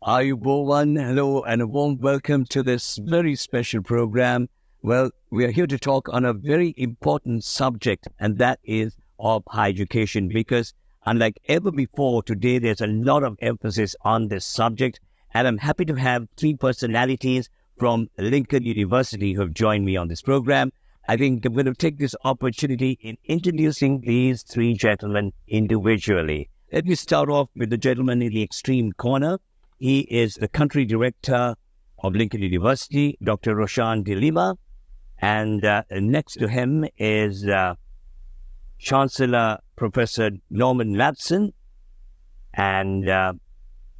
Ayubowan, hello, and a warm welcome to this very special program. Well, we are here to talk on a very important subject, and that is of higher education, because unlike ever before, today there's a lot of emphasis on this subject, and I'm happy to have three personalities from Lincoln University who have joined me on this program. I think I'm going to take this opportunity in introducing these three gentlemen individually. Let me start off with the gentleman in the extreme corner. He is the country director of Lincoln University, Dr. Roshan De Lima. And next to him is Chancellor Professor Norman Ladson. And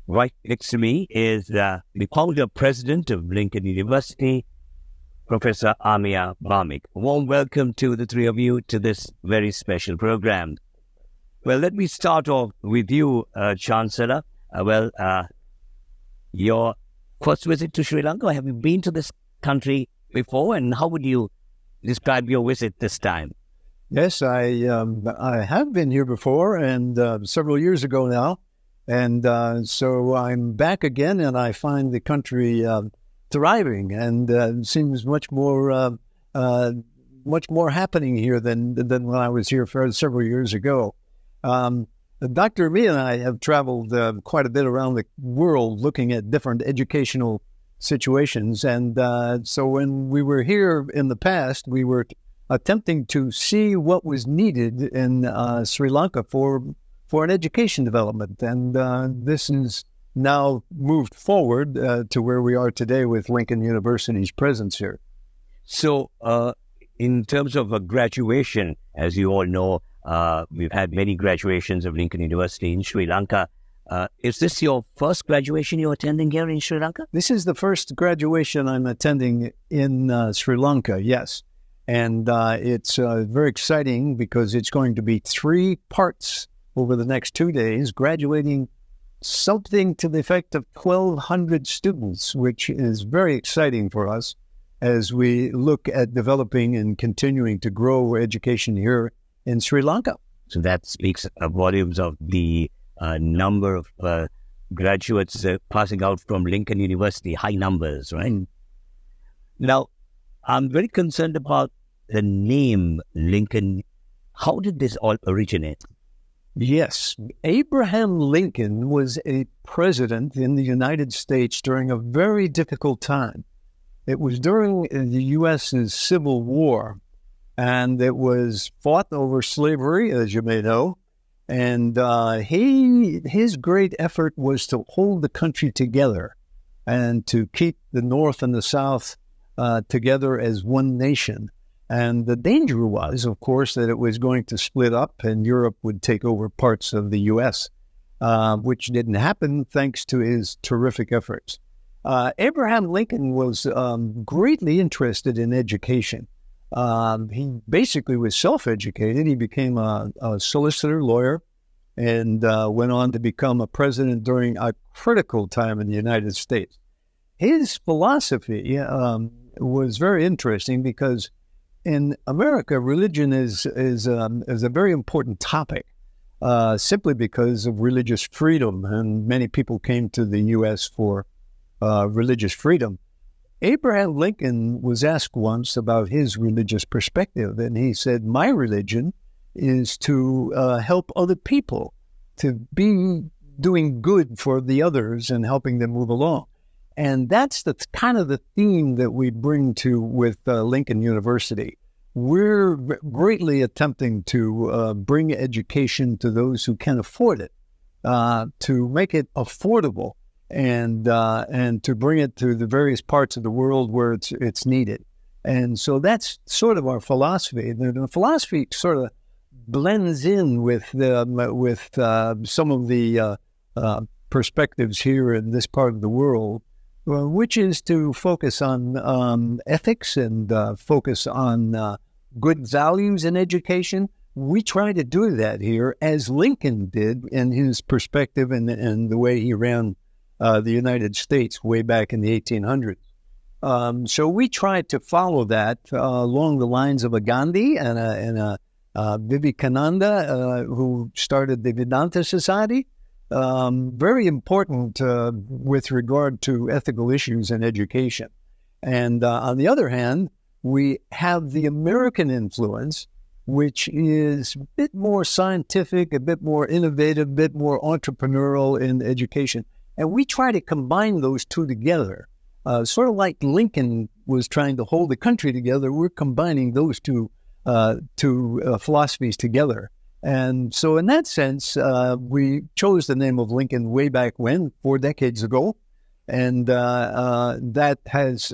right next to me is the founder president of Lincoln University, Professor Amia Bhamik. A warm welcome to the three of you to this very special program. Well, let me start off with you, Chancellor. Your first visit to Sri Lanka, have you been to this country before, and how would you describe your visit this time? Yes, I have been here before, and several years ago now, and so I'm back again, and I find the country thriving, and seems much more happening here than when I was here for several years ago. Dr. Me and I have traveled quite a bit around the world looking at different educational situations. And so when we were here in the past, we were attempting to see what was needed in Sri Lanka for an education development. And this is now moved forward to where we are today with Lincoln University's presence here. So in terms of a graduation, as you all know, we've had many graduations of Lincoln University in Sri Lanka. Is this your first graduation you're attending here in Sri Lanka? This is the first graduation I'm attending in Sri Lanka, yes. And it's very exciting because it's going to be three parts over the next 2 days, graduating something to the effect of 1,200 students, which is very exciting for us as we look at developing and continuing to grow education here in Sri Lanka. So that speaks volumes of the number of graduates passing out from Lincoln University, high numbers, right? Now, I'm very concerned about the name Lincoln. How did this all originate? Yes, Abraham Lincoln was a president in the United States during a very difficult time. It was during the U.S.'s Civil War, and it was fought over slavery, as you may know. And his great effort was to hold the country together and to keep the North and the South together as one nation. And the danger was, of course, that it was going to split up and Europe would take over parts of the U.S., which didn't happen thanks to his terrific efforts. Abraham Lincoln was greatly interested in education. He basically was self-educated. He became a solicitor, lawyer, and went on to become a president during a critical time in the United States. His philosophy was very interesting because in America, religion is a very important topic, simply because of religious freedom, and many people came to the U.S. for religious freedom. Abraham Lincoln was asked once about his religious perspective, and he said, "My religion is to help other people, to be doing good for the others and helping them move along." And that's the kind of the theme that we bring to with Lincoln University. We're greatly attempting to bring education to those who can afford it, to make it affordable, and to bring it to the various parts of the world where it's needed. And so that's sort of our philosophy. The philosophy sort of blends in with some of the perspectives here in this part of the world, which is to focus on ethics and focus on good values in education. We try to do that here, as Lincoln did in his perspective and the way he ran the United States way back in the 1800s. So we try to follow that along the lines of a Gandhi and a Vivekananda, who started the Vedanta Society. very important with regard to ethical issues in education. And on the other hand, we have the American influence, which is a bit more scientific, a bit more innovative, a bit more entrepreneurial in education. And we try to combine those two together. Sort of like Lincoln was trying to hold the country together, we're combining those two philosophies together. And so in that sense, we chose the name of Lincoln way back when, 4 decades ago. And that has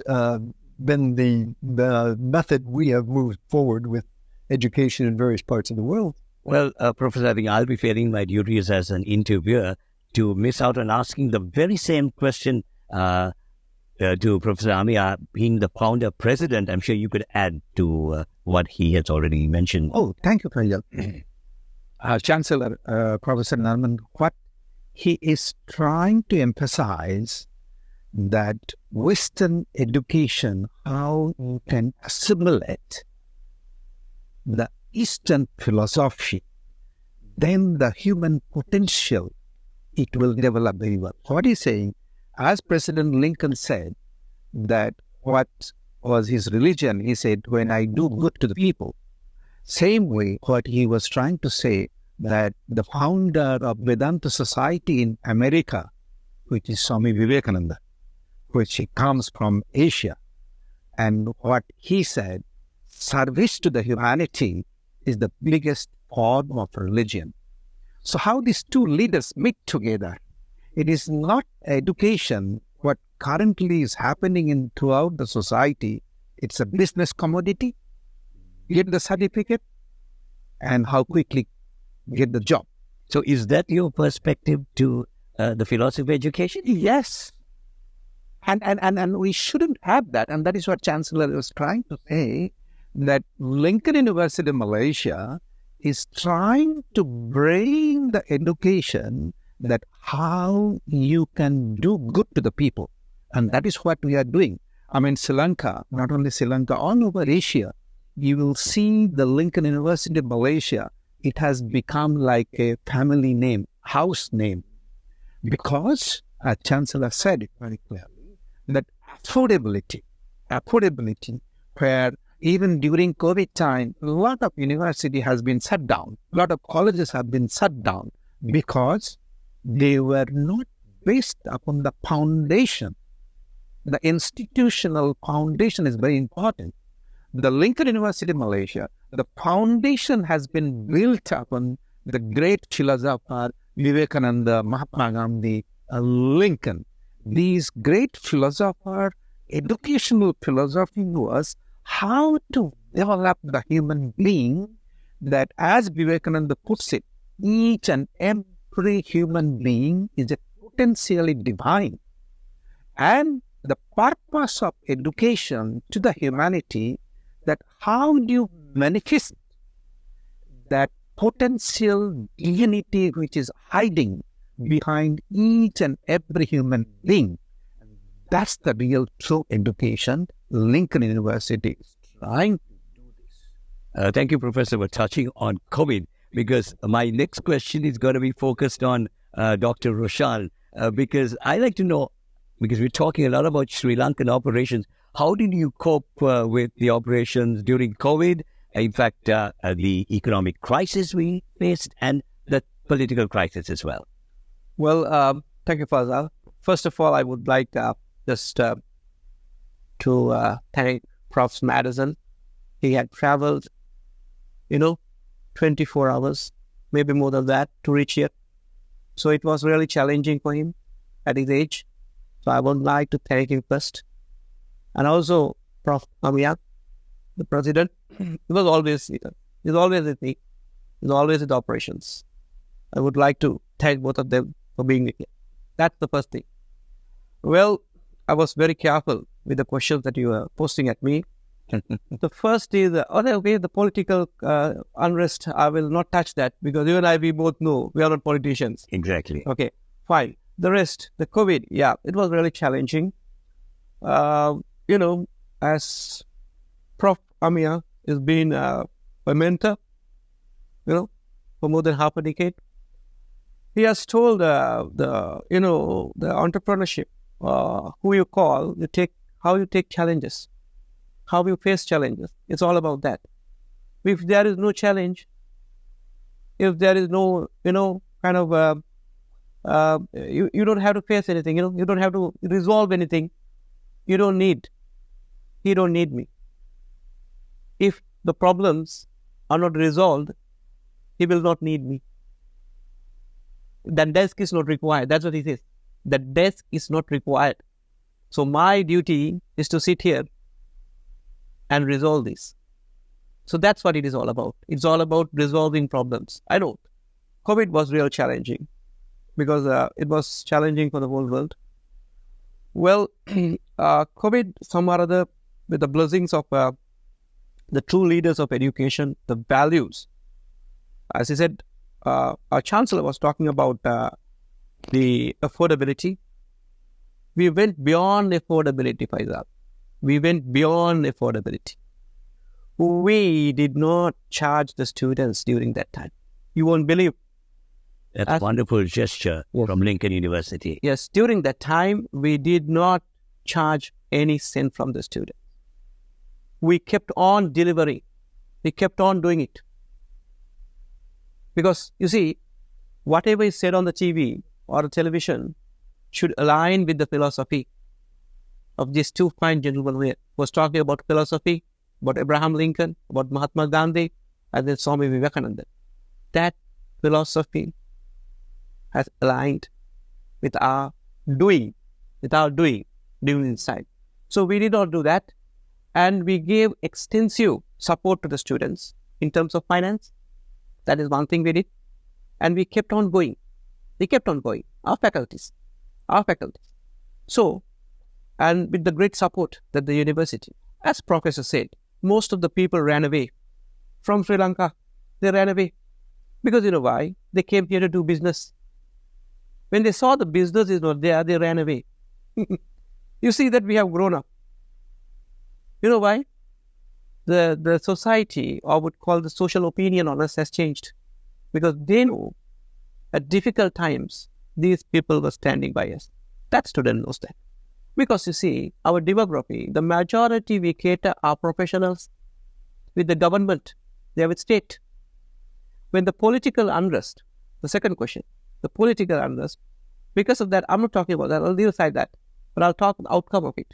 been the method we have moved forward with education in various parts of the world. Well, Professor, I think I'll be failing my duties as an interviewer to miss out on asking the very same question to Professor Amia, being the founder president. I'm sure you could add to what he has already mentioned. Oh, thank you, Faisal. Chancellor, Professor Narman, what he is trying to emphasize that Western education, how you can assimilate the Eastern philosophy, then the human potential, it will develop very well. What he's saying, as President Lincoln said, that what was his religion, he said, when I do good to the people. Same way, what he was trying to say, that the founder of Vedanta Society in America, which is Swami Vivekananda, which comes from Asia, and what he said, service to the humanity is the biggest form of religion. So how these two leaders meet together? It is not education, what currently is happening throughout the society. It's a business commodity. Get the certificate and how quickly get the job. So is that your perspective to the philosophy of education? Yes. And we shouldn't have that. And that is what Chancellor was trying to say, that Lincoln University, Malaysia, is trying to bring the education that how you can do good to the people. And that is what we are doing. I mean, Sri Lanka, not only Sri Lanka, all over Asia, you will see the Lincoln University, Malaysia, it has become like a family name, house name. Because, as Chancellor said it very clearly, that affordability, where even during COVID time, a lot of university has been shut down, a lot of colleges have been shut down because they were not based upon the foundation. The institutional foundation is very important. The Lincoln University, Malaysia, the foundation has been built upon the great philosopher Vivekananda, Mahatma Gandhi, Lincoln. These great philosopher, educational philosophy was how to develop the human being, that as Vivekananda puts it, each and every human being is a potentially divine. And the purpose of education to the humanity, that how do you manifest that potential divinity which is hiding behind each and every human being. That's the real true education Lincoln University is trying to do this. Thank you, Professor, for touching on COVID, because my next question is going to be focused on Dr. Roshan, because I like to know, because we're talking a lot about Sri Lankan operations, how did you cope with the operations during COVID? In fact, the economic crisis we faced and the political crisis as well. Well, thank you, Fazal. First of all, I would like just to thank Prof. Madison. He had traveled, 24 hours, maybe more than that, to reach here. So it was really challenging for him at his age. So I would like to thank him first. And also Prof. Amia, the president. He was always, he's always with me. He's always with operations. I would like to thank both of them for being here. That's the first thing. Well, I was very careful with the questions that you were posting at me. The first is, the political unrest, I will not touch that because you and I, we both know we are not politicians. Exactly. Okay, fine. The rest, the COVID, yeah, it was really challenging. As Prof. Amia has been a mentor, for more than half a decade. he has told the entrepreneurship, who you call, how you take challenges, how you face challenges. It's all about that. If there is no challenge, if there is no, kind of, you don't have to face anything, you don't have to resolve anything. He don't need me. If the problems are not resolved, he will not need me. That desk is not required. That's what he says. The desk is not required. So my duty is to sit here and resolve this. So that's what it is all about. It's all about resolving problems. I know COVID was real challenging because it was challenging for the whole world. Well, COVID, some or other, with the blessings of the true leaders of education, the values. As I said, our Chancellor was talking about the affordability. We went beyond affordability, Faisal. We went beyond affordability. We did not charge the students during that time. You won't believe. That's a wonderful gesture from Lincoln University. Yes, during that time, we did not charge any cent from the students. We kept on delivering. We kept on doing it. Because, you see, whatever is said on the TV or the television should align with the philosophy of these two fine gentlemen who was talking about philosophy, about Abraham Lincoln, about Mahatma Gandhi, and then Swami Vivekananda. That philosophy has aligned with our doing inside. So we did not do that, and we gave extensive support to the students in terms of finance. That is one thing we did, and we kept on going. Our faculties. So, and with the great support that the university, as Professor said, most of the people ran away from Sri Lanka. They ran away because you know why? They came here to do business. When they saw the business is not there, they ran away. You see that we have grown up. You know why? The society, or would call the social opinion on us, has changed. Because they know at difficult times, these people were standing by us. That student knows that. Because you see, our demography, the majority we cater are professionals with the government. They are with state. When the political unrest, the second question, the political unrest, because of that, I'm not talking about that, I'll leave aside that, but I'll talk the outcome of it.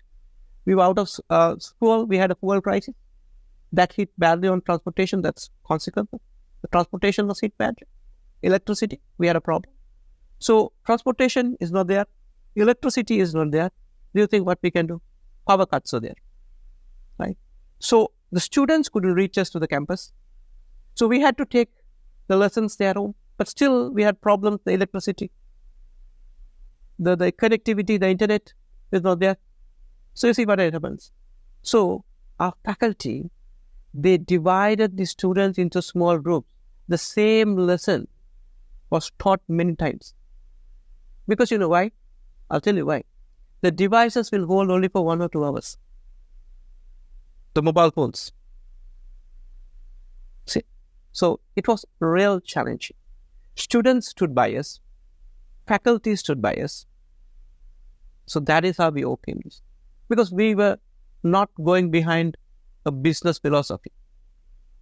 We were out of school, we had a fuel crisis. That hit badly on transportation, that's consequential. The transportation was hit badly. Electricity, we had a problem. So, transportation is not there. Electricity is not there. Do you think what we can do? Power cuts are there. Right? So, the students couldn't reach us to the campus. So, we had to take the lessons there home. But still, we had problems, the electricity. The connectivity, the internet is not there. So, you see what happens. So, our faculty, they divided the students into small groups. The same lesson was taught many times. Because you know why? I'll tell you why. The devices will hold only for 1 or 2 hours. The mobile phones. See? So it was real challenging. Students stood by us. Faculty stood by us. So that is how we overcame this. Because we were not going behind a business philosophy.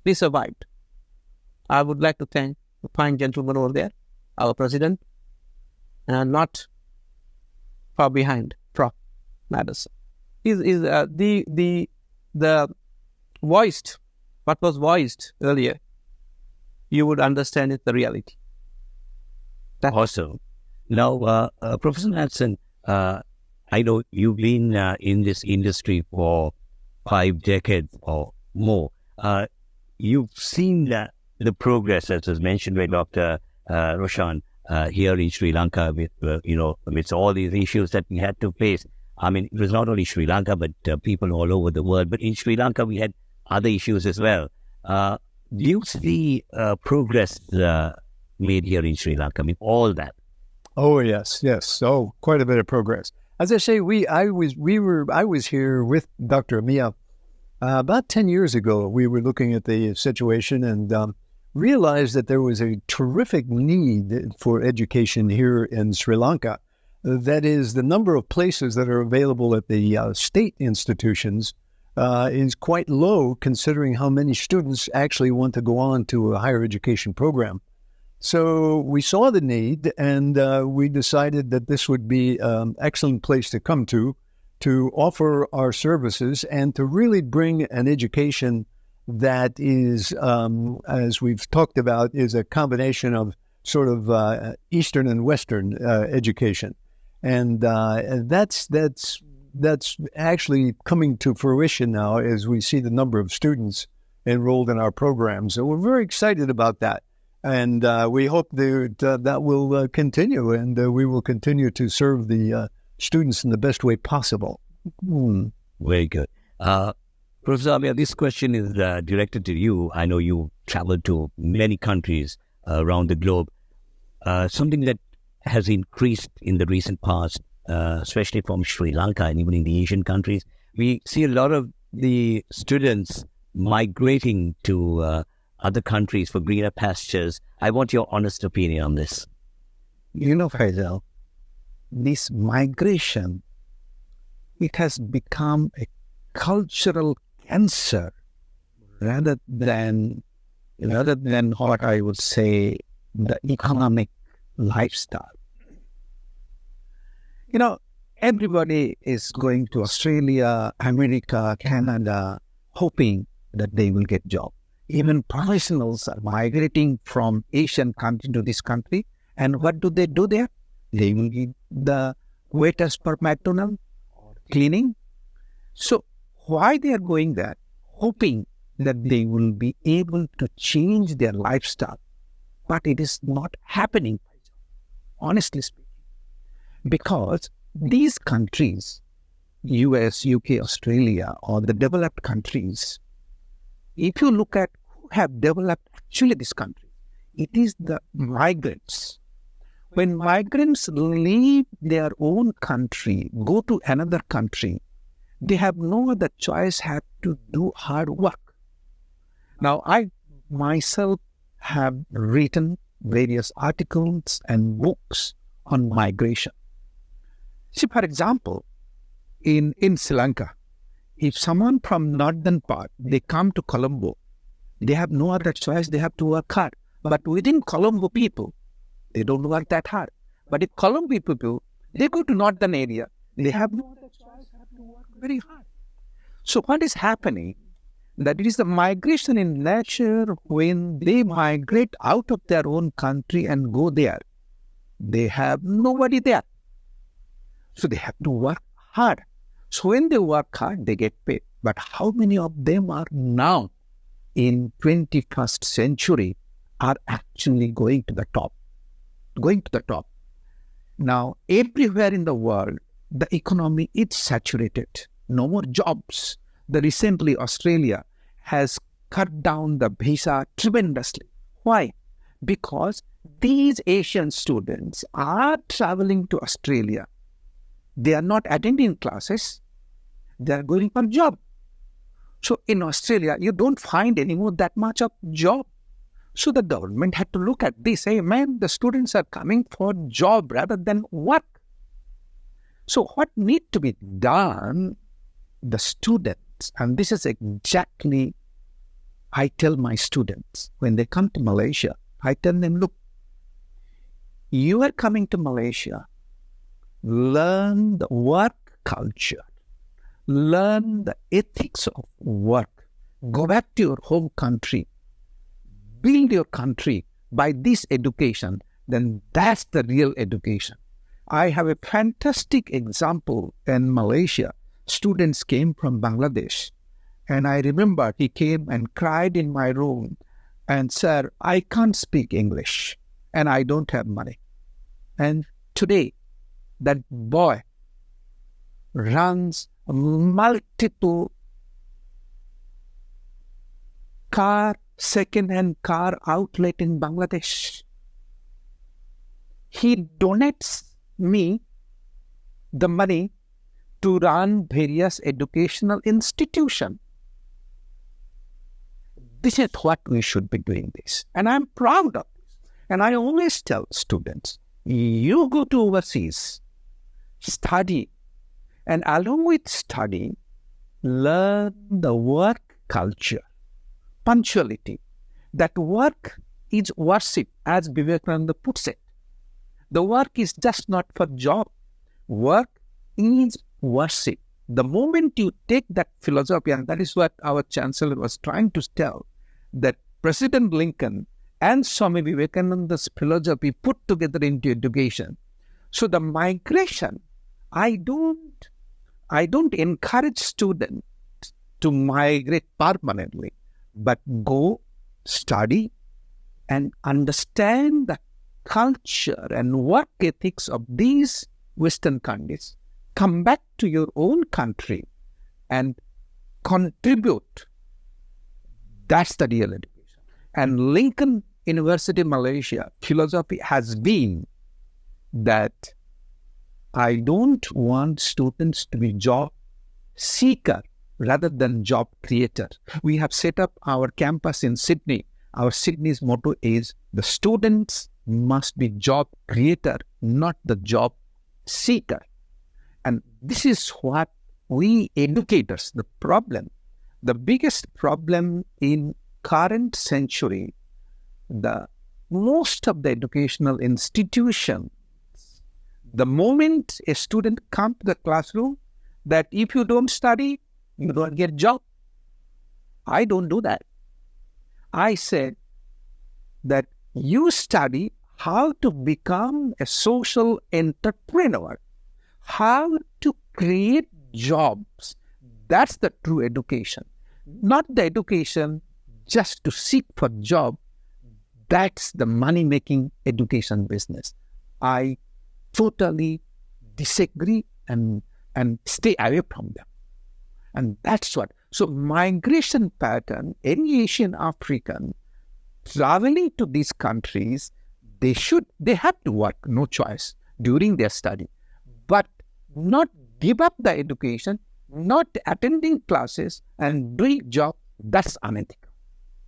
We survived. I would like to thank the fine gentleman over there, our president, and not far behind, Prof. Madison. The voiced, what was voiced earlier, you would understand it, the reality. Awesome. Now, Professor Madison, I know you've been in this industry for 5 decades or more. You've seen the progress, as was mentioned by Dr. Roshan, here in Sri Lanka with, with all these issues that we had to face. I mean, it was not only Sri Lanka, but people all over the world. But in Sri Lanka, we had other issues as well. Do you see progress made here in Sri Lanka? I mean, all that. Oh, yes. Oh, quite a bit of progress. As I say, I was here with Dr. Mia about 10 years ago. We were looking at the situation, and realized that there was a terrific need for education here in Sri Lanka. That is, the number of places that are available at the state institutions is quite low, considering how many students actually want to go on to a higher education program. So we saw the need, and we decided that this would be an excellent place to come to offer our services and to really bring an education that is, as we've talked about, is a combination of sort of Eastern and Western education. And that's actually coming to fruition now as we see the number of students enrolled in our program. So we're very excited about that. And we hope that will continue, and we will continue to serve the students in the best way possible. Very good. Professor Amir, this question is directed to you. I know you traveled to many countries around the globe. Something that has increased in the recent past, especially from Sri Lanka and even in the Asian countries, we see a lot of the students migrating to other countries for greener pastures. I want your honest opinion on this. Faisal, this migration, it has become a cultural cancer rather than what I would say the economic lifestyle. Everybody is going to Australia, America, Canada, hoping that they will get job. Even professionals are migrating from Asian country to this country. And what do they do there? They will be the waiters per McDonald's or cleaning. So why they are going there? Hoping that they will be able to change their lifestyle. But it is not happening, honestly speaking. Because these countries, US, UK, Australia, or the developed countries, if you look at who have developed actually this country, it is the migrants. When migrants leave their own country, go to another country, they have no other choice, have to do hard work. Now, I myself have written various articles and books on migration. See, for example, in Sri Lanka, if someone from northern part, they come to Colombo, they have no other choice, they have to work hard. But within Colombo people, they don't work that hard. But if Colombo people, they go to northern area, they have no other choice, have to work very hard. So what is happening? That it is the migration in nature. When they migrate out of their own country and go there, they have nobody there. So they have to work hard. So when they work hard, they get paid. But how many of them are now in 21st century are actually going to the top? Going to the top. Now, everywhere in the world, the economy is saturated. No more jobs. Recently, Australia has cut down the visa tremendously. Why? Because these Asian students are traveling to Australia. They are not attending classes. They are going for job. So in Australia, you don't find anymore that much of job. So the government had to look at this, say, man, the students are coming for job rather than work. So what need to be done, the students, and this is exactly, I tell my students, when they come to Malaysia, I tell them, look, you are coming to Malaysia, learn the work culture, learn the ethics of work, go back to your home country, build your country by this education, then that's the real education. I have a fantastic example in Malaysia. Students came from Bangladesh, and I remember he came and cried in my room and said, I can't speak English and I don't have money. And today, that boy runs multiple second-hand car outlet in Bangladesh. He donates me the money to run various educational institutions. This is what we should be doing this. And I'm proud of this. And I always tell students, you go to overseas, study, and along with study, learn the work culture, punctuality. That work is worship, as Vivekananda puts it. The work is just not for job. Work is worship. The moment you take that philosophy, and that is what our Chancellor was trying to tell, that President Lincoln and Swami Vivekananda's philosophy put together into education. So the migration, I don't encourage students to migrate permanently, but go study and understand the culture and work ethics of these Western countries. Come back to your own country and contribute. That's the real education. And Lincoln University, Malaysia, philosophy has been that I don't want students to be job seeker rather than job creator. We have set up our campus in Sydney. Our Sydney's motto is the students must be job creator, not the job seeker. And this is what we educators, the biggest problem in current century, most of the educational institutions, the moment a student comes to the classroom, that if you don't study, you don't get a job. I don't do that. I said that you study how to become a social entrepreneur, how to create jobs. That's the true education. Not the education just to seek for job. That's the money-making education business. I totally disagree and stay away from them. And that's what. So migration pattern, any Asian African traveling to these countries, they have to work, no choice, during their study. But not give up the education, not attending classes and doing job, that's unethical.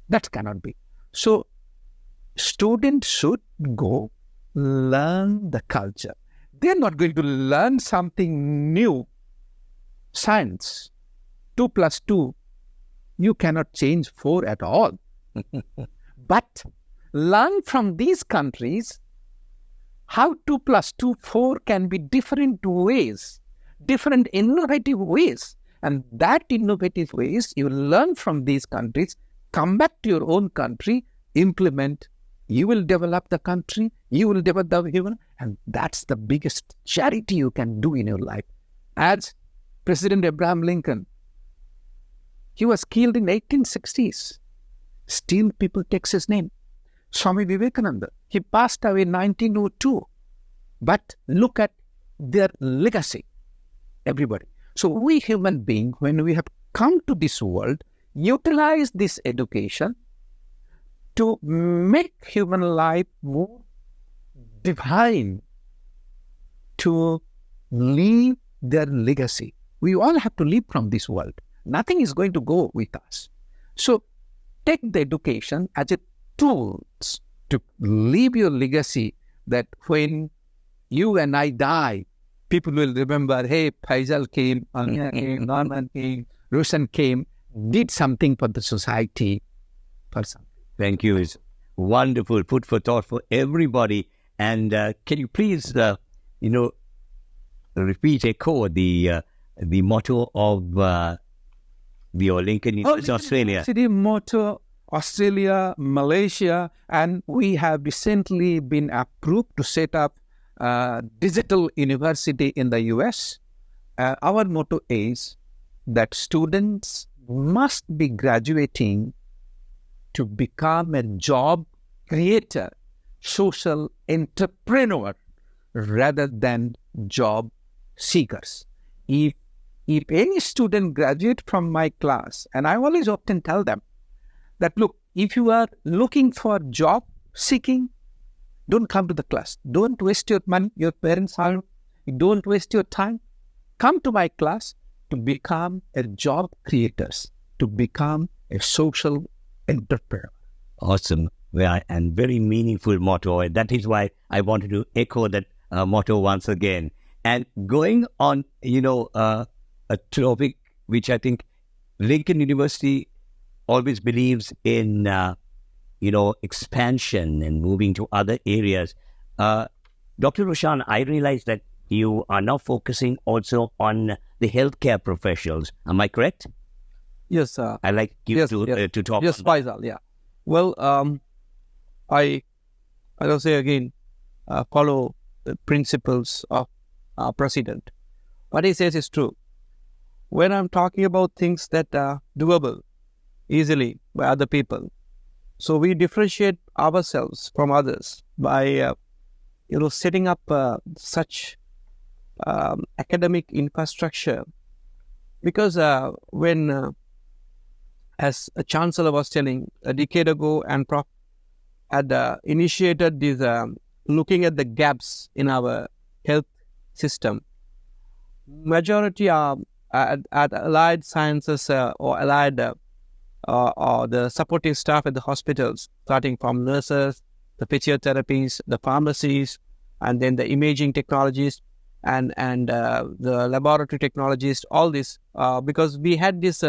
That cannot be. So students should go learn the culture. They're not going to learn something new. Science, 2 plus 2, you cannot change 4 at all. But learn from these countries how 2 plus 2, 4 can be different ways, different innovative ways. And that innovative ways you learn from these countries, come back to your own country, implement. You will develop the country, you will develop the human, and that's the biggest charity you can do in your life. As President Abraham Lincoln, he was killed in 1860s. Still people take his name. Swami Vivekananda, he passed away in 1902. But look at their legacy, everybody. So we human beings, when we have come to this world, utilize this education to make human life more divine, to leave their legacy. We all have to leave from this world. Nothing is going to go with us. So take the education as a tool to leave your legacy, that when you and I die, people will remember, hey, Faisal came, Anya came, Norman came, Roshan came, did something for the society, for something. Thank you. It's wonderful food for thought for everybody. And can you please, repeat, echo the motto of the Lincoln University, Australia? University motto, Australia, Malaysia, and we have recently been approved to set up a digital university in the US. Our motto is that students must be graduating to become a job creator, social entrepreneur, rather than job seekers. If any student graduate from my class, and I always often tell them that, look, if you are looking for job seeking, don't come to the class. Don't waste your money, your parents' hard. Don't waste your time. Come to my class to become a job creators, to become a social entrepreneur. Awesome. Yeah, and very meaningful motto. And that is why I wanted to echo that motto once again. And going on, a topic which I think Lincoln University always believes in, expansion and moving to other areas. Dr. Roshan, I realize that you are now focusing also on the healthcare professionals. Am I correct? Yes. I'd like you to talk. Yes, Faisal. Yeah. Well, I will say again, follow the principles of our president. What he says is true. When I'm talking about things that are doable easily by other people, so we differentiate ourselves from others by, setting up such academic infrastructure. Because when, as a Chancellor was telling a decade ago, and Prof had initiated this looking at the gaps in our health system, majority are at allied sciences or allied or the supporting staff at the hospitals, starting from nurses, the physiotherapists, the pharmacies, and then the imaging technologists and the laboratory technologists, all this, because we had this,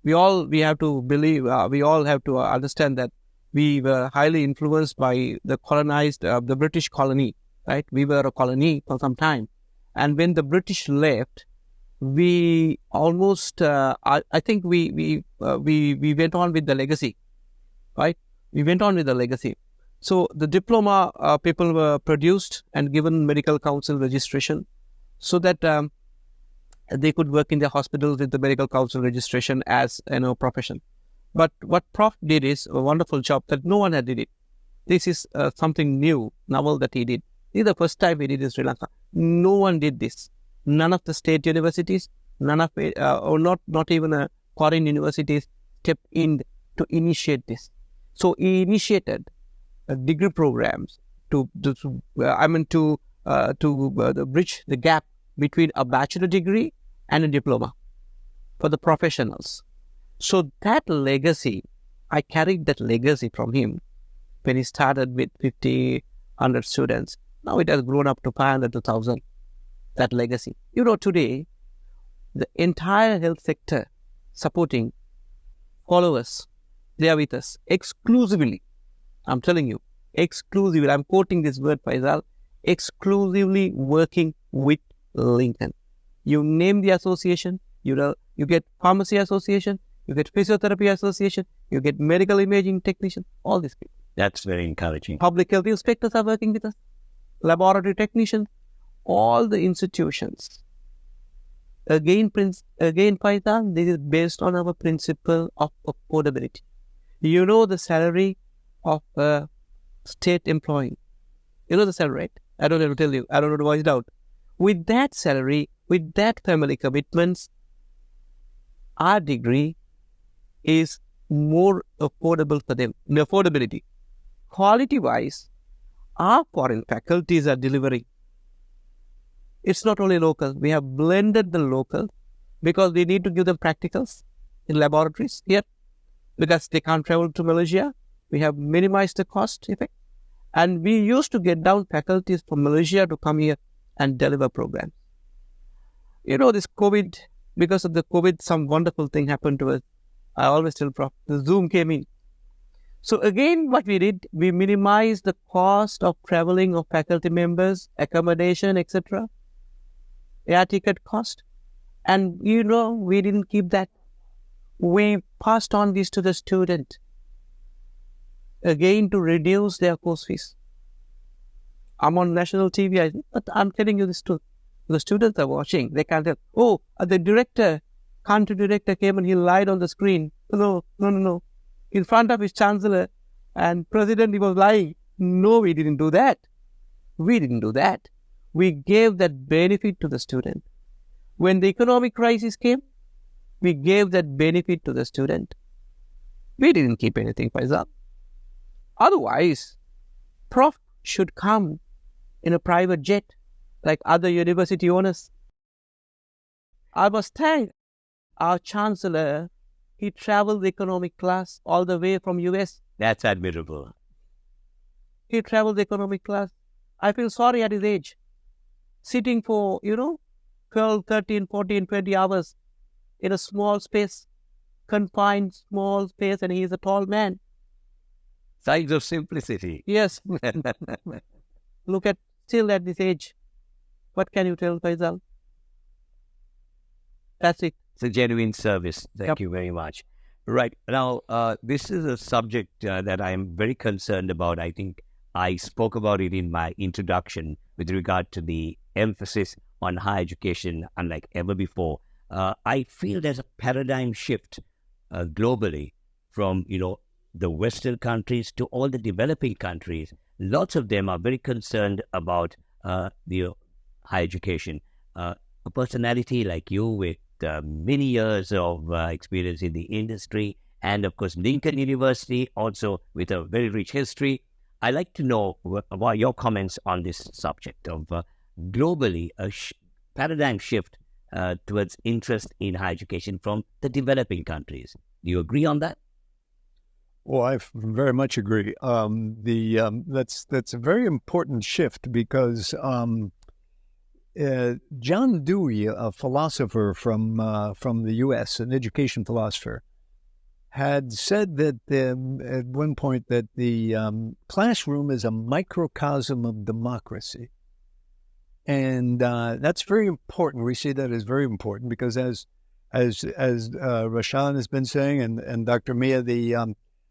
we all have to understand that we were highly influenced by the colonized, the British colony, right? We were a colony for some time. And when the British left, we almost, I think we went on with the legacy, right? We went on with the legacy. So the diploma people were produced and given medical council registration so that they could work in the hospitals with the medical council registration as profession. But what Prof did is a wonderful job that no one had did it. This is something new, novel that he did. This is the first time he did in Sri Lanka. No one did this. None of the state universities, none of it, or not even foreign universities stepped in to initiate this. So he initiated degree programs to bridge the gap between a bachelor degree and a diploma for the professionals. So that legacy, I carried that legacy from him when he started with 50, 100 students. Now it has grown up to 500 to 1,000. That legacy. Today, the entire health sector supporting followers, they are with us exclusively. I'm telling you, exclusively. I'm quoting this word, Faisal, exclusively working with Lincoln. You name the association, you get pharmacy association, you get physiotherapy association, you get medical imaging technician, all these people. That's very encouraging. Public health inspectors are working with us, laboratory technicians, all the institutions. Again, Faisal, this is based on our principle of affordability. The salary of a state employee. The salary, right? I don't have to tell you. I don't know to voice it out. With that salary, with that family commitments, our degree is more affordable for them. In affordability. Quality-wise, our foreign faculties are delivering. It's not only local. We have blended the local because we need to give them practicals in laboratories here because they can't travel to Malaysia. We have minimized the cost effect. And we used to get down faculties from Malaysia to come here and deliver programs. This COVID, because of the COVID, some wonderful thing happened to us. I always tell Prof, the Zoom came in. So again, what we did, we minimized the cost of traveling of faculty members, accommodation, etc., air ticket cost. And we didn't keep that. We passed on this to the student, again to reduce their course fees. I'm on national TV, but I'm telling you this truth. The students are watching, they can't tell, the country director came and he lied on the screen. No. In front of his Chancellor and President, he was lying. No, we didn't do that. We gave that benefit to the student. When the economic crisis came, we gave that benefit to the student. We didn't keep anything, Faisal. Otherwise, Prof should come in a private jet like other university owners. I must thank our Chancellor He traveled economic class all the way from US. That's admirable. He traveled economic class. I feel sorry at his age. Sitting for, 12, 13, 14, 20 hours in a small space, confined small space, and he is a tall man. Signs of simplicity. Yes. Look at, still at this age. What can you tell, Faisal? That's it. It's a genuine service. Thank you very much. Right. Now, this is a subject that I am very concerned about. I think I spoke about it in my introduction with regard to the emphasis on higher education, unlike ever before. I feel there's a paradigm shift globally from, the Western countries to all the developing countries. Lots of them are very concerned about the higher education. A personality like you with many years of experience in the industry, and of course Lincoln University also with a very rich history. I'd like to know about your comments on this subject of globally a paradigm shift towards interest in higher education from the developing countries. Do you agree on that? Well, I very much agree. That's a very important shift because John Dewey, a philosopher from the U.S., an education philosopher, had said that at one point that the classroom is a microcosm of democracy, and that's very important. We see that as very important because, as Rashan has been saying, and Dr. Mia,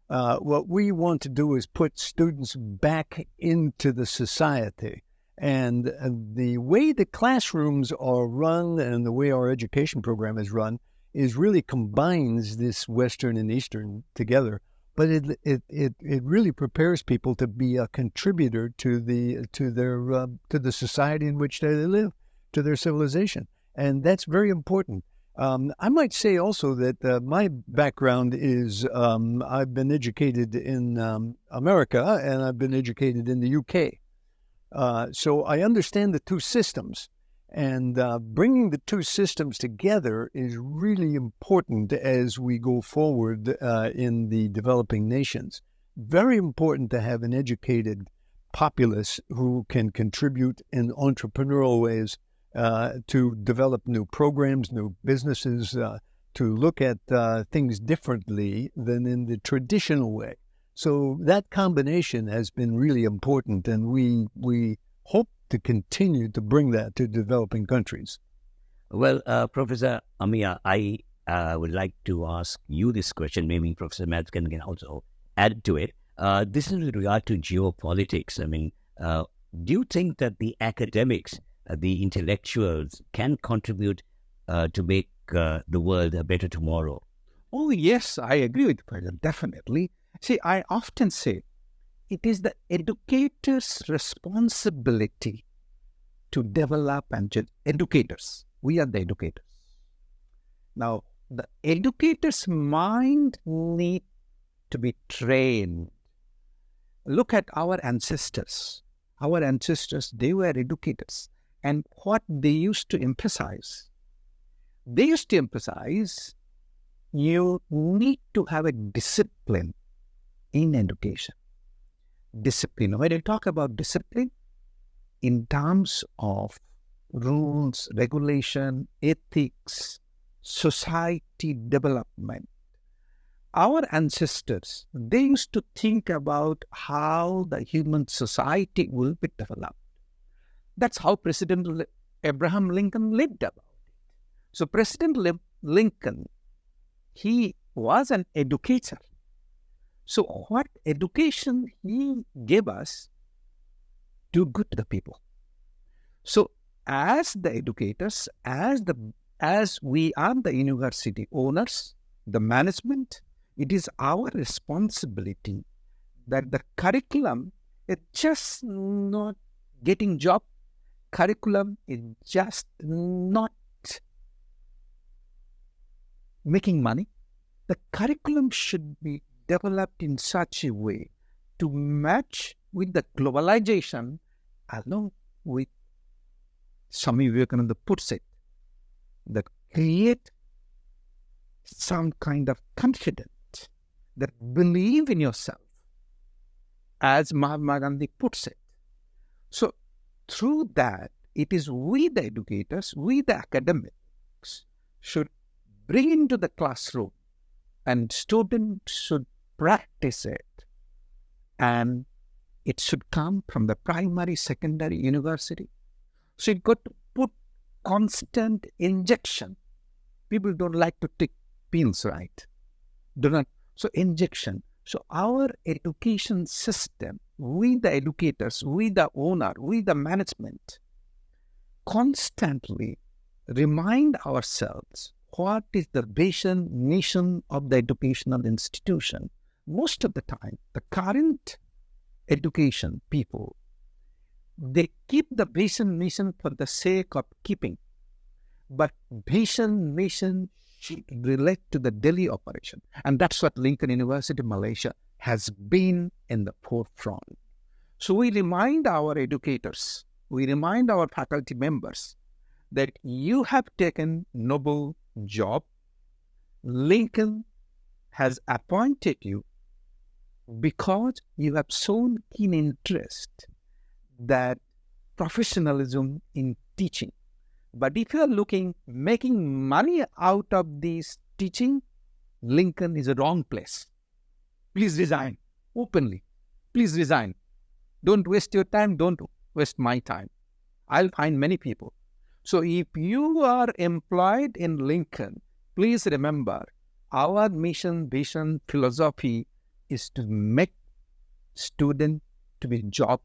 what we want to do is put students back into the society. And the way the classrooms are run and the way our education program is run is really combines this Western and Eastern together. But it really prepares people to be a contributor to the society in which they live, to their civilization, and that's very important. I might say also that my background is I've been educated in America and I've been educated in the UK. So I understand the two systems, and bringing the two systems together is really important as we go forward in the developing nations. Very important to have an educated populace who can contribute in entrepreneurial ways to develop new programs, new businesses, to look at things differently than in the traditional way. So that combination has been really important, and we hope to continue to bring that to developing countries. Well, Professor Amia, I would like to ask you this question. Maybe Professor Mads can also add to it. This is with regard to geopolitics. I mean, do you think that the academics, the intellectuals, can contribute to make the world a better tomorrow? Oh, yes, I agree with you, definitely. See, I often say it is the educator's responsibility to develop educators. We are the educators. Now, the educator's mind needs to be trained. Look at our ancestors. Our ancestors, they were educators. And what they used to emphasize? They used to emphasize you need to have a discipline in education. Discipline. When you talk about discipline, in terms of rules, regulation, ethics, society development, our ancestors, they used to think about how the human society will be developed. That's how President Abraham Lincoln lived about it. So President Lincoln, he was an educator. So what education he gave us do good to the people. So as the educators, as we are the university owners, the management, it is our responsibility that the curriculum is just not getting job. Curriculum is just not making money. The curriculum should be developed in such a way to match with the globalization, along with Swami Vivekananda puts it, that create some kind of confidence, that believe in yourself, as Mahatma Gandhi puts it. So through that, it is we the educators, we the academics should bring into the classroom, and students should practice it. And it should come from the primary, secondary, university. So you've got to put constant injection. People don't like to take pills, right? Do not. So injection. So our education system, we the educators, we the owner, we the management, constantly remind ourselves what is the vision, mission of the educational institution. Most of the time, the current education people, they keep the vision, mission for the sake of keeping. But vision, mission should relate to the daily operation. And that's what Lincoln University, Malaysia, has been in the forefront. So we remind our educators, we remind our faculty members that you have taken noble job. Lincoln has appointed you because you have shown keen interest, that professionalism in teaching. But if you are making money out of this teaching, Lincoln is a wrong place. Please resign openly. Please resign. Don't waste your time. Don't waste my time. I'll find many people. So if you are employed in Lincoln, please remember our mission, vision, philosophy is to make student to be job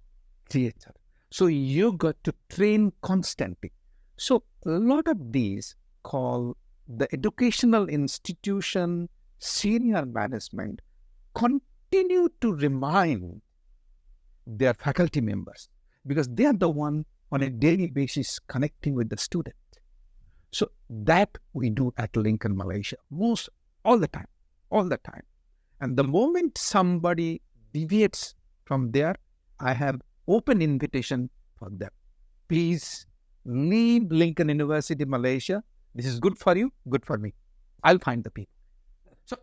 creator. So you got to train constantly. So a lot of these call the educational institution, senior management, continue to remind their faculty members, because they are the one on a daily basis connecting with the student. So that we do at Lincoln, Malaysia, all the time. And the moment somebody deviates from there, I have open invitation for them. Please leave Lincoln University, Malaysia. This is good for you, good for me. I'll find the people. So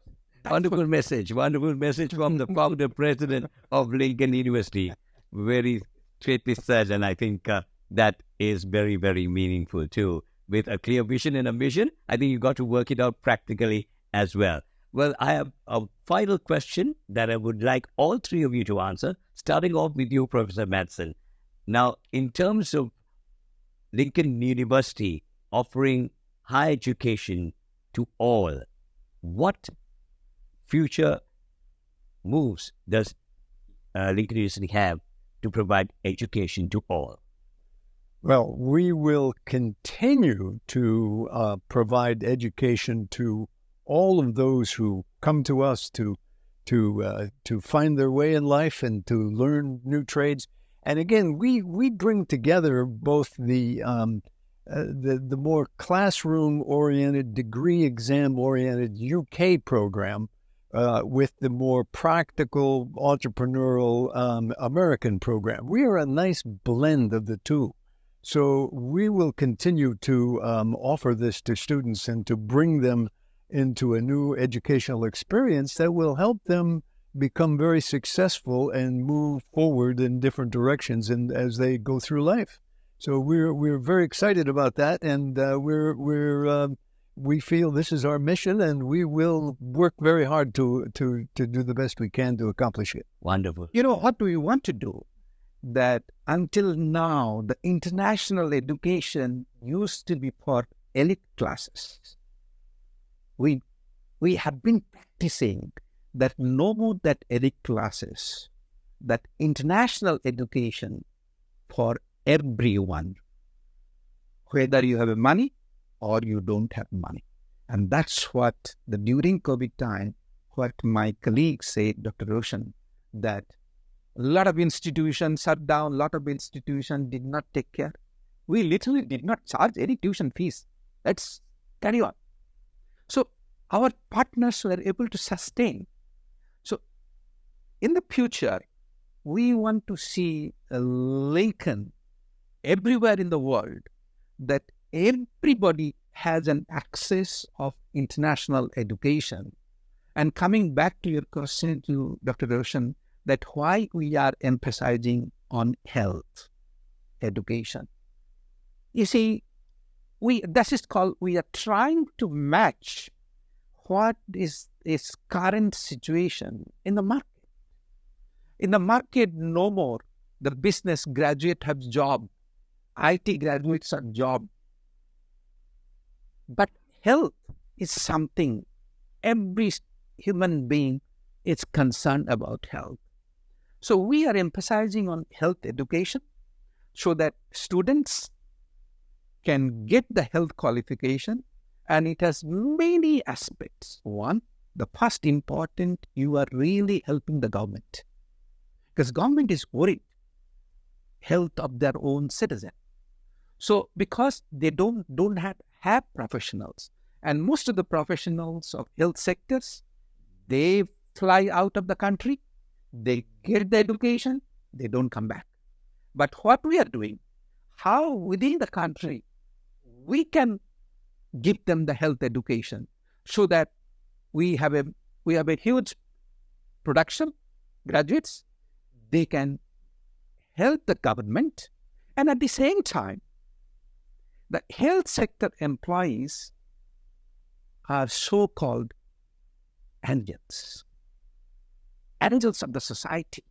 wonderful message from the founder president of Lincoln University. Very straightly said, and I think that is very, very meaningful too. With a clear vision and a mission, I think you got to work it out practically as well. Well, I have a final question that I would like all three of you to answer, starting off with you, Professor Madsen. Now, in terms of Lincoln University offering higher education to all, what future moves does Lincoln University have to provide education to all? Well, we will continue to provide education to all of those who come to us to find their way in life and to learn new trades. And again, we bring together both the more classroom-oriented, degree exam-oriented UK program with the more practical, entrepreneurial American program. We are a nice blend of the two. So we will continue to offer this to students and to bring them into a new educational experience that will help them become very successful and move forward in different directions and as they go through life. So we're very excited about that, and we feel this is our mission, and we will work very hard to do the best we can to accomplish it. Wonderful. You know, what do we want to do? That until now, the international education used to be for elite classes. We have been practicing that no more that elite classes, that international education for everyone, whether you have money or you don't have money. And that's what during COVID time, what my colleague said, Dr. Roshan, that a lot of institutions shut down, a lot of institutions did not take care. We literally did not charge any tuition fees. Let's carry on. So our partners were able to sustain. So in the future, we want to see a Lincoln everywhere in the world, that everybody has an access of international education. And coming back to your question to Dr. Roshan, that why we are emphasizing on health education. You see, we are trying to match what is current situation in the market. In the market, no more the business graduate has job, IT graduates have job. But health is something every human being is concerned about health. So we are emphasizing on health education so that students can get the health qualification, and it has many aspects. One, the first important, you are really helping the government, because government is worried health of their own citizen. So because they don't have professionals, and most of the professionals of health sectors, they fly out of the country, they get the education, they don't come back. But what we are doing, how within the country we can give them the health education so that we have a huge production graduates, they can help the government, and at the same time, the health sector employees are so-called angels of the society.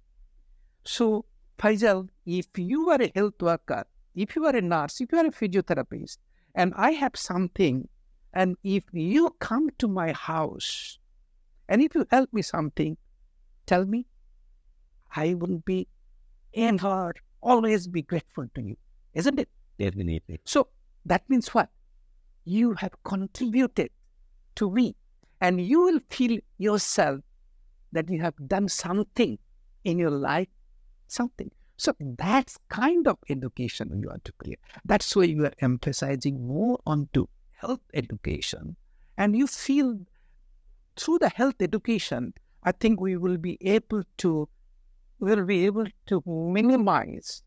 So, Faisal, if you are a health worker, if you are a nurse, if you are a physiotherapist, and I have something, and if you come to my house, and if you help me something, tell me, I will be ever, always be grateful to you, isn't it? Definitely. So that means what? You have contributed to me, and you will feel yourself that you have done something in your life, something. So that's kind of education you want to create. That's why you are emphasizing more onto health education. And you feel through the health education, I think we will be able to minimize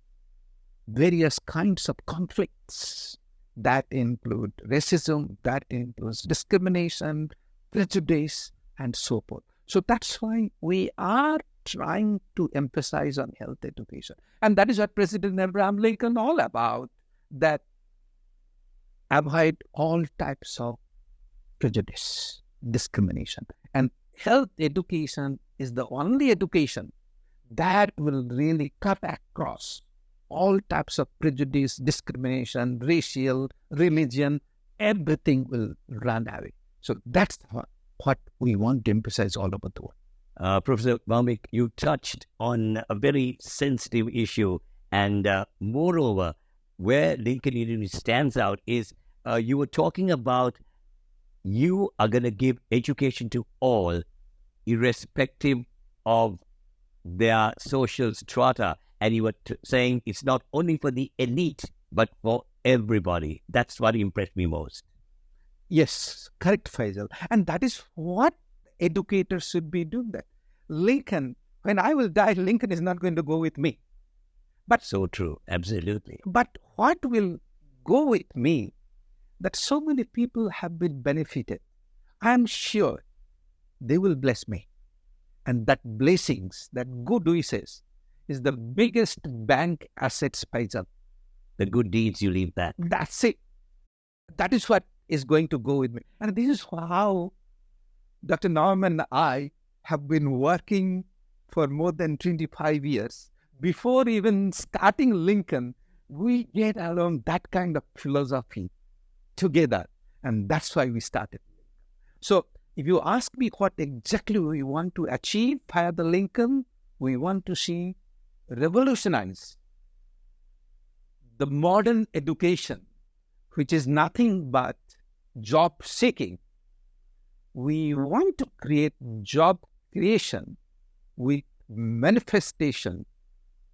various kinds of conflicts that include racism, that includes discrimination, prejudice, and so forth. So that's why we are trying to emphasize on health education. And that is what President Abraham Lincoln all about, that avoid all types of prejudice, discrimination. And health education is the only education that will really cut across all types of prejudice, discrimination, racial, religion, everything will run away. So that's what we want to emphasize all over the world. Professor Bhaumik, you touched on a very sensitive issue, and moreover, where Lincoln University stands out is you were talking about you are going to give education to all, irrespective of their social strata, and you were saying it's not only for the elite, but for everybody. That's what impressed me most. Yes, correct, Faisal. And that is what educators should be doing. That Lincoln, when I will die, Lincoln is not going to go with me. But so true, absolutely. But what will go with me, that so many people have been benefited, I am sure they will bless me. And that blessings, that good wishes, is the biggest bank assets, Faisal. The good deeds, you leave that. That's it. That is what is going to go with me. And this is how Dr. Norman and I have been working for more than 25 years. Before even starting Lincoln, we get along that kind of philosophy together. And that's why we started. So if you ask me what exactly we want to achieve via the Lincoln, we want to see revolutionize the modern education, which is nothing but job seeking. We want to create job creation with manifestation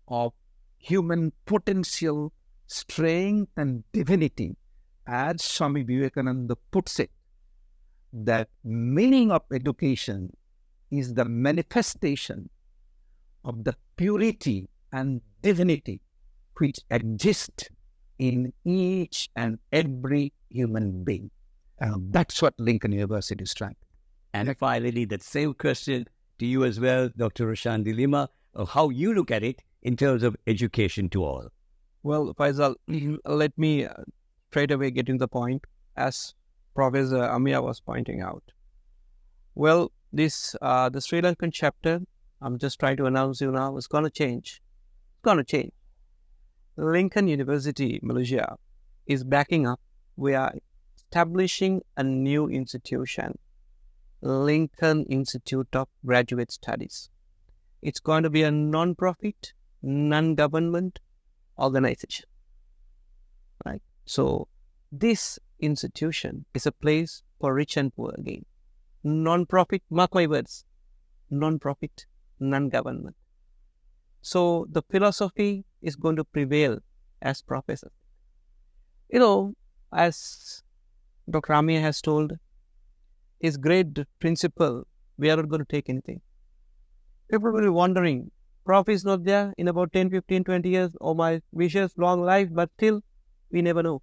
of human potential, strength, and divinity. As Swami Vivekananda puts it, that meaning of education is the manifestation of the purity and divinity which exist in each and every human being. That's what Lincoln University is trying. And finally, that same question to you as well, Dr. Roshan De Lima, of how you look at it in terms of education to all. Well, Faisal, let me straight away get in the point, as Professor Amia was pointing out. Well, this the Sri Lankan chapter, I'm just trying to announce you now, is going to change. It's going to change. Lincoln University, Malaysia, is backing up. We are establishing a new institution, Lincoln Institute of Graduate Studies. It's going to be a non-profit, non-government organization, right? So this institution is a place for rich and poor again. Non-profit, mark my words, non-profit, non-government. So the philosophy is going to prevail as professor. You know, as Dr. Amir has told, his great principle, we are not going to take anything. People will be wondering, Prof is not there in about 10, 15, 20 years, or my wishes, long life, but still, we never know.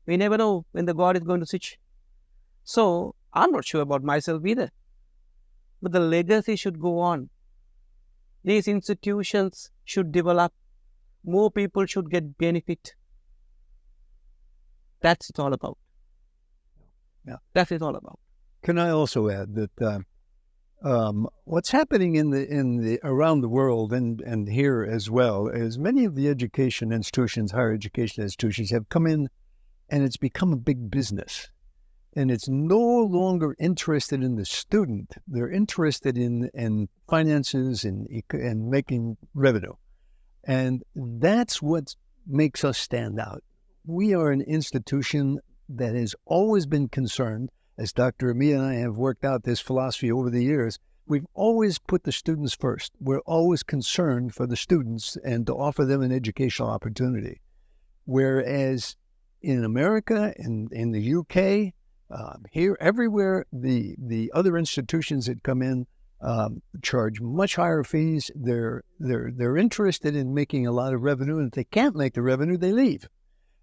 We never know when the God is going to switch. So, I'm not sure about myself either. But the legacy should go on. These institutions should develop. More people should get benefit. That's it all about. Yeah. That's it all about. Can I also add that what's happening in the around the world and here as well is many of the education institutions, higher education institutions, have come in, and it's become a big business, and it's no longer interested in the student. They're interested in finances and making revenue, and that's what makes us stand out. We are an institution that has always been concerned. As Dr. Amia and I have worked out this philosophy over the years, we've always put the students first. We're always concerned for the students and to offer them an educational opportunity. Whereas in America, in the UK, here, everywhere, the other institutions that come in charge much higher fees. They're interested in making a lot of revenue, and if they can't make the revenue, they leave.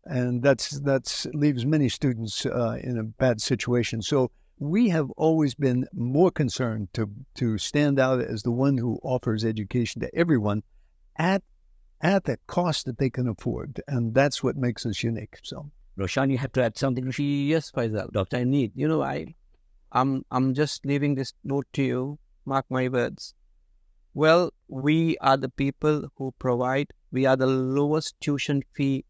And that's leaves many students in a bad situation. So we have always been more concerned to stand out as the one who offers education to everyone at the cost that they can afford, and that's what makes us unique. So, Roshan, you have to add something. Yes, Faisal, Doctor, I need. You know, I'm just leaving this note to you. Mark my words. Well, we are the people who provide. We are the lowest tuition fee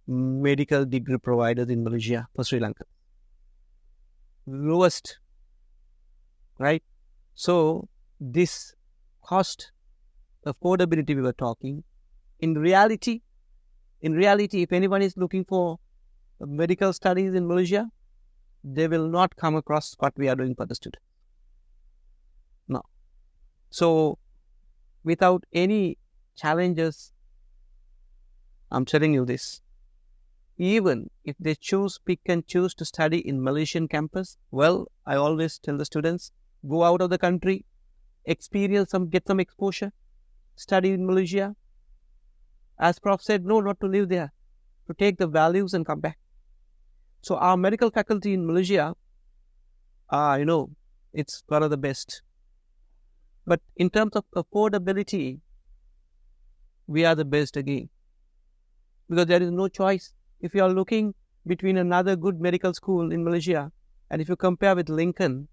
medical degree providers in Malaysia for Sri Lanka. Lowest, right? So this cost affordability we were talking, in reality, if anyone is looking for medical studies in Malaysia, they will not come across what we are doing for the student. No. So without any challenges, I'm telling you this. Even if they pick and choose to study in Malaysian campus, well, I always tell the students, go out of the country, get some exposure, study in Malaysia. As Prof said, no, not to live there, to take the values and come back. So our medical faculty in Malaysia, it's one of the best. But in terms of affordability, we are the best again. Because there is no choice. If you are looking between another good medical school in Malaysia, and if you compare with Lincoln,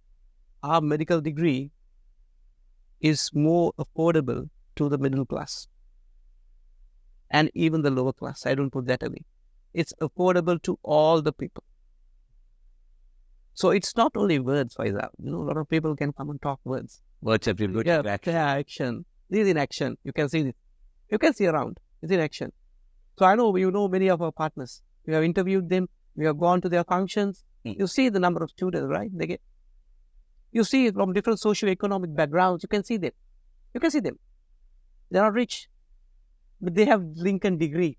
our medical degree is more affordable to the middle class and even the lower class. I don't put that away. It's affordable to all the people. So it's not only words, Faisal. A lot of people can come and talk words. Words have been good. Action. This is in action. You can see this. You can see around. It's in action. So I know many of our partners. We have interviewed them. We have gone to their functions. You see the number of students, right? You see from different socio-economic backgrounds. You can see them. They are rich, but they have Lincoln degree.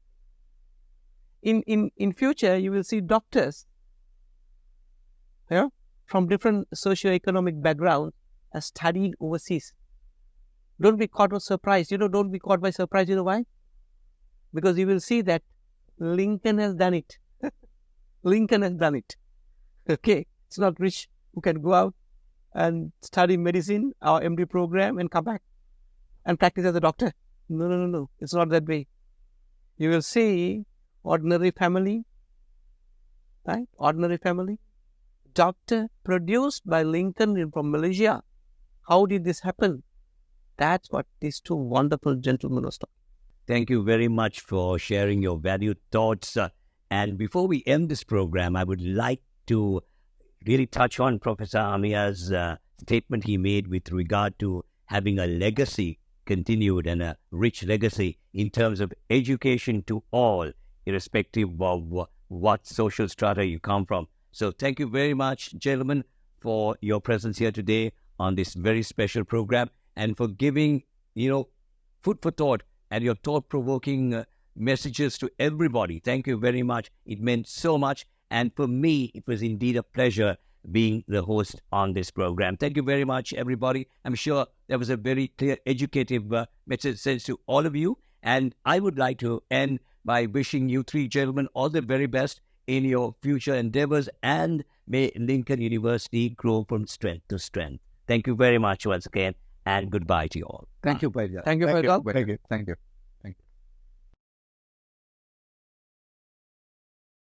In future, you will see doctors from different socio-economic backgrounds are studying overseas. Don't be caught by surprise. Don't be caught by surprise. You know why? Because you will see that Lincoln has done it. Lincoln has done it. Okay, it's not rich who can go out and study medicine or MD program and come back and practice as a doctor. No. It's not that way. You will see ordinary family, right? Ordinary family. Doctor produced by Lincoln from Malaysia. How did this happen? That's what these two wonderful gentlemen were talking. Thank you very much for sharing your valued thoughts. And before we end this program, I would like to really touch on Professor Amia's statement he made with regard to having a legacy continued and a rich legacy in terms of education to all, irrespective of what social strata you come from. So thank you very much, gentlemen, for your presence here today on this very special program and for giving, food for thought and your thought-provoking messages to everybody. Thank you very much. It meant so much. And for me, it was indeed a pleasure being the host on this program. Thank you very much, everybody. I'm sure there was a very clear, educative message sent to all of you. And I would like to end by wishing you three gentlemen all the very best in your future endeavors, and may Lincoln University grow from strength to strength. Thank you very much once again, and goodbye to you all. Thank you, Faisal. Thank you, Faisal. Thank you.